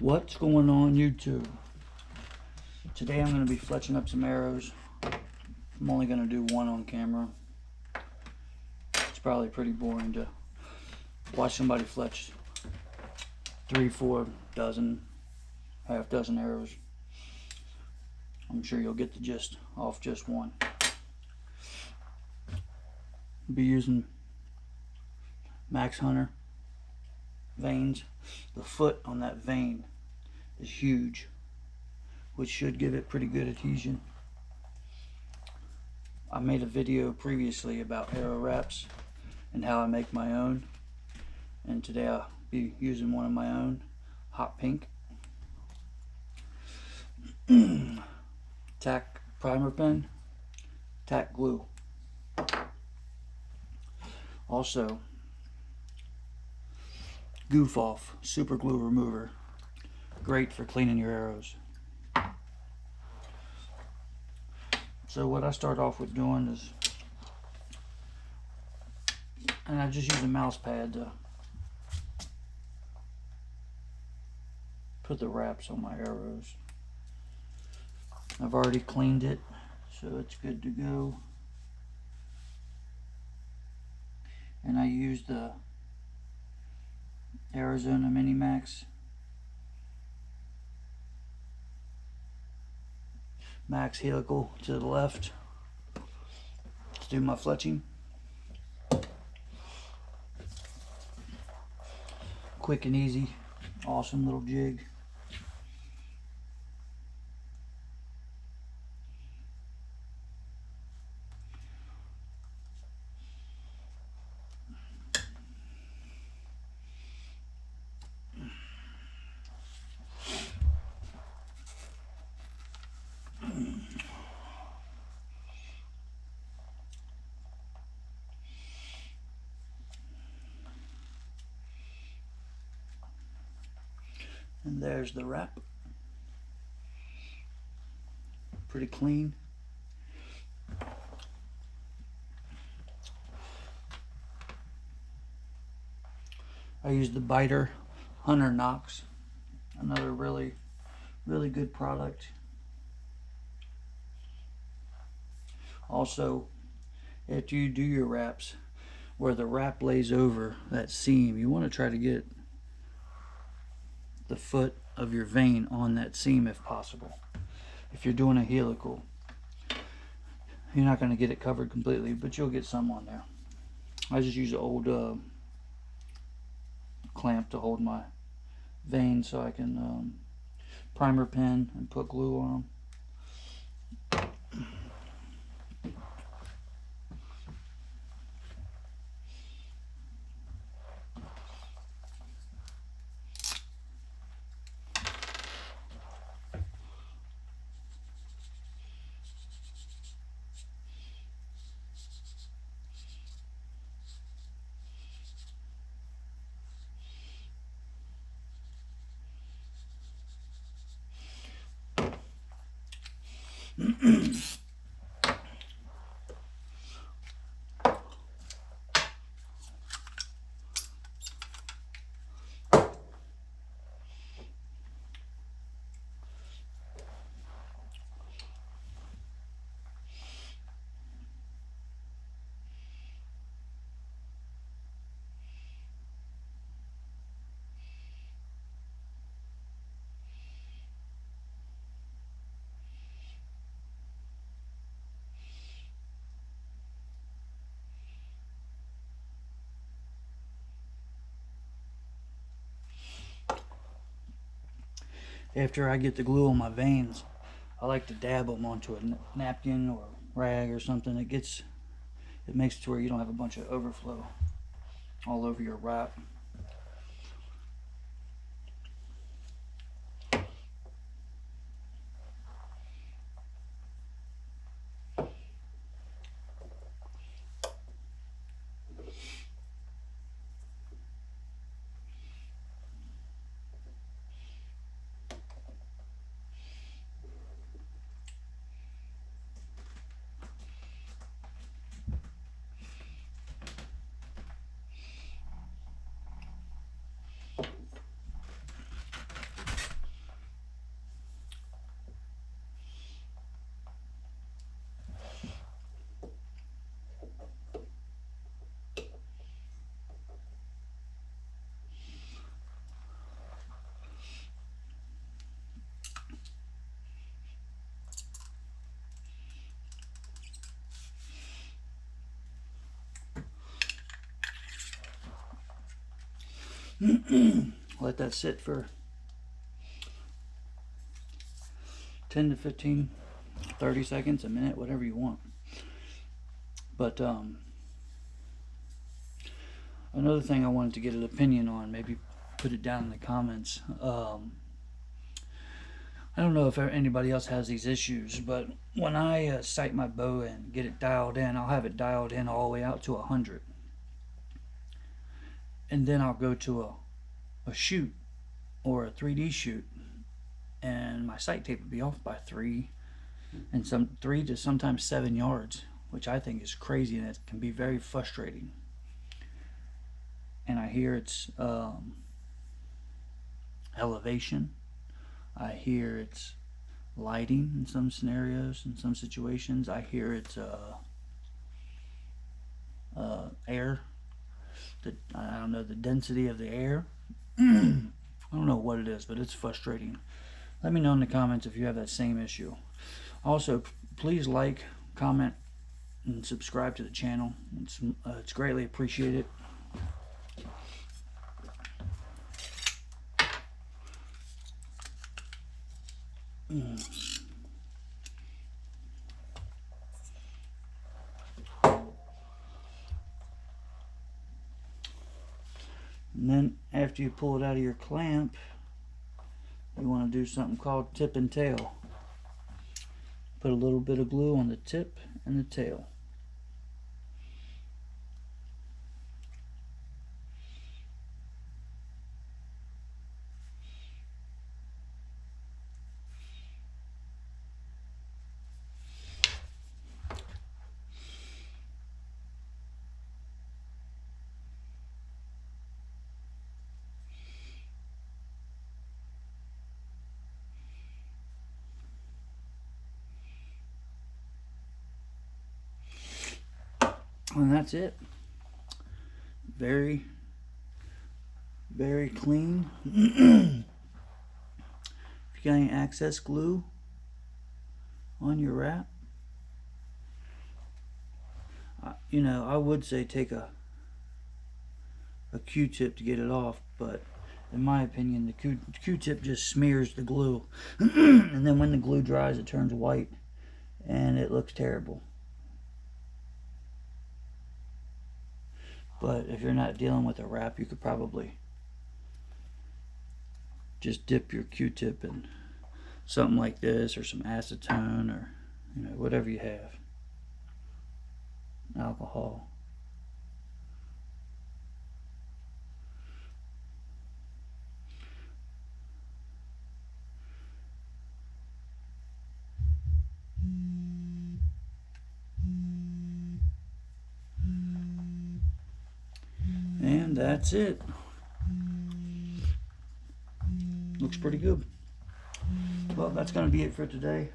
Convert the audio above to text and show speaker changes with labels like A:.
A: What's going on YouTube? Today I'm going to be fletching up some arrows. I'm only going to do one on camera. It's probably pretty boring to watch somebody fletch 3, 4 dozen, half dozen arrows. I'm sure you'll get the gist off just one. I'll be using Max Hunter veins. The foot on that vein is huge, which should give it pretty good adhesion. I made a video previously about arrow wraps and how I make my own, and today I'll be using one of my own, hot pink. Tack primer pen, tack glue. Also, Goof Off super glue remover, great for cleaning your arrows. So what I start off with doing is, and I just use a mouse pad to put the wraps on my arrows. I've already cleaned it, so it's good to go. And I use the Arizona Mini Max helical to the left to do my fletching. Quick and easy, awesome little jig. And there's the wrap. Pretty clean. I used the Biter Hunter Knox, another really good product. Also, after you do your wraps, where the wrap lays over that seam, you want to try to get the foot of your vein on that seam if possible. If you're doing a helical, you're not going to get it covered completely, but you'll get some on there. I just use an old clamp to hold my vein so I can primer pen and put glue on them. After I get the glue on my veins, I like to dab them onto a napkin or rag or something. It makes it to where you don't have a bunch of overflow all over your wrap. Let that sit for 10 to 15, 30 seconds, a minute, whatever you want. But another thing I wanted to get an opinion on, maybe put it down in the comments. I don't know if anybody else has these issues, but when I sight my bow and get it dialed in, I'll have it dialed in all the way out to 100. And then I'll go to a shoot or a 3D shoot, and my sight tape would be off by 3 to sometimes 7 yards, which I think is crazy, and it can be very frustrating. And I hear it's elevation. I hear it's lighting in some scenarios, in some situations. I hear it's air. I don't know the density of the air. I don't know what it is, but it's frustrating. Let me know in the comments if you have that same issue. Also, please like, comment, and subscribe to the channel. It's greatly appreciated. And then after you pull it out of your clamp, you want to do something called tip and tail. Put a little bit of glue on the tip and the tail. And that's it. Very, very clean. If you got any excess glue on your wrap, you know, I would say take a Q-tip to get it off, but in my opinion, the Q-tip just smears the glue. And then when the glue dries, it turns white and it looks terrible. But if you're not dealing with a wrap, you could probably just dip your Q-tip in something like this, or some acetone, or you know, whatever you have, alcohol. And that's it. Looks pretty good. Well, that's going to be it for today.